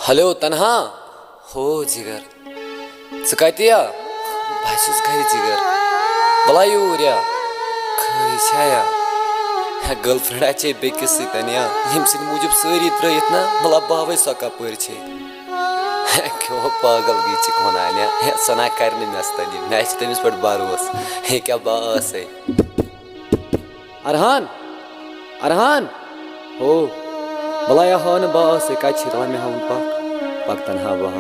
Hello तन्हा हो जिगर कतिया बस घर जिगर बला यूरिया खरी छाया गर्लफ्रेंड अच्छे बेकिस यम मूजूब सारी त्रित ना मतलब बावे सो कपर क्यों पागल गई चिक वनान सना कर मस्तनी मे तमिस पे भरोस क्या बास है अरहान अरहान हो भला हाँ बास कत मे हावन पक तनहा बह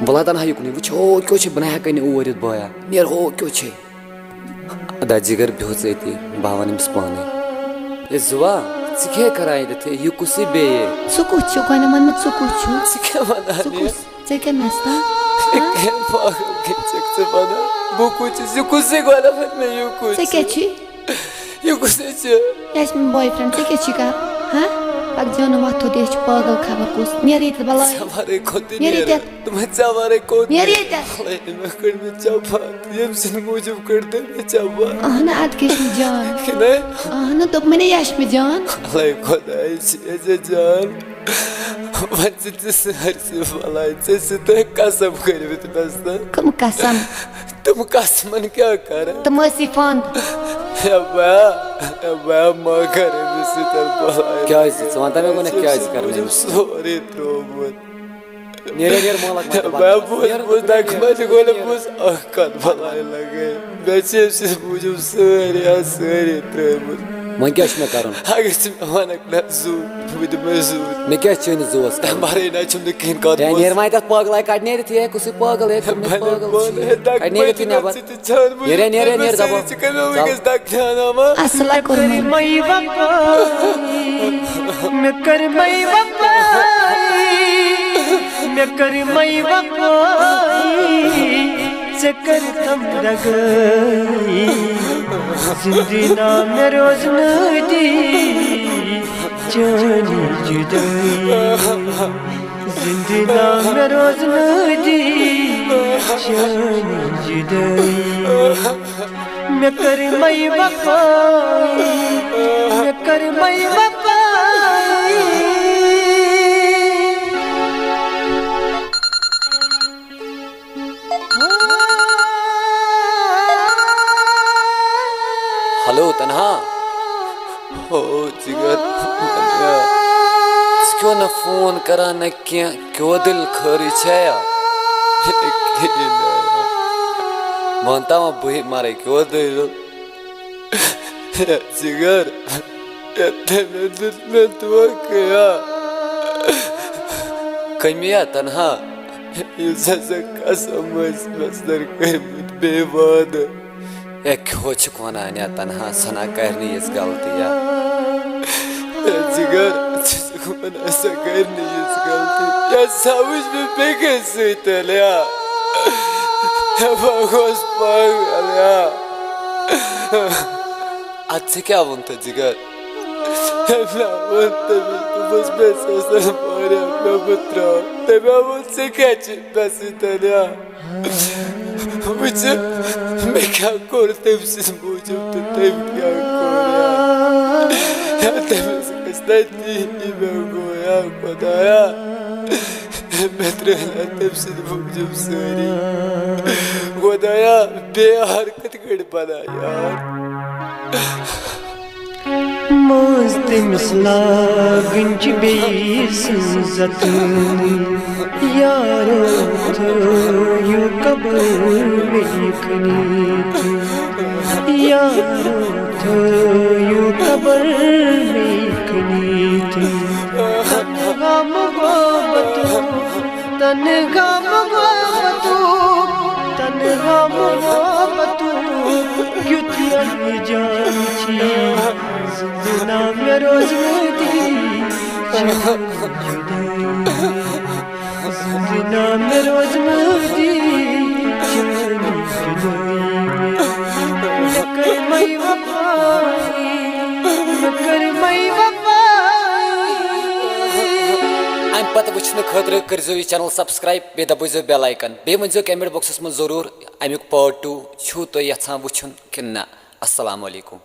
भला तनहा युकन वो क्यों बह हेकन ओर बाया नेर हो क्यों अदा जिगर बिहोत अति बह वन पाने जुआ क्या करान ये यह कुछ बे सह कुछ मन षु कुछ क्या वन पागल बह कुछ कुछ वन मे यह कुछ बॉयफ्रेंड क्या हाँ पक जान वथो दे पागल खबर कुछ नेर ये बला मूजूब कर अहन अद जान अहन दोप मैंने यश में जान जान कसम कर कसम तुम कसमन क्या कर तुम फंद क्या वन मे गो क्या सोरे त्रोमुत मूजूब सारी त्रोमुत वह क्या कर वनक ना जू मे क्या जोस नेर मा तथ पागल कट नेर कुछ पागल जिंदना में रोज नदी जानी जुदाई जिंदना में रोज नदी जानी जुदाई मैं कर मई वफाई मैं कर मई वफाई हेलो तन्हा हो जिगर क्यों न फोन करा न क्या क्यों दिल खरी छया मानता मैं बही मारे क्यों दिल जिगर में तो क्या कमिया तन्हा कसम मस्तर कर बेवाद क्यों वन तनहा सना कर गलतिया जिगर कर गलती समझ में बेगे सलिया पागल क्या वन तो जिगर मैं क्या कर मूजूब तो तम क्या गोया खुदाया मैं तम मूजूब सारी खुदाया बे हरकत कर बना यार मस्त मिसला गंज बेसत यारो यू कबर देखनी यारो यू कबर देखनी तन गम गोबतू तन गम गोबतू तन गम गोबतू युतिया जान छी जिंदना में रोज नदी जिंदना में रोज नदी कर मई वफाई कर मई वफाई पत वुचन खतर करो यह चैनल सब्सक्राइब बे दबो बेल आइकन बे वन कमेंट बॉक्सस में जरूर अमुक पार्ट 2 छू तुम यहां वुचन कि ना। अस्सलाम वालेकुम।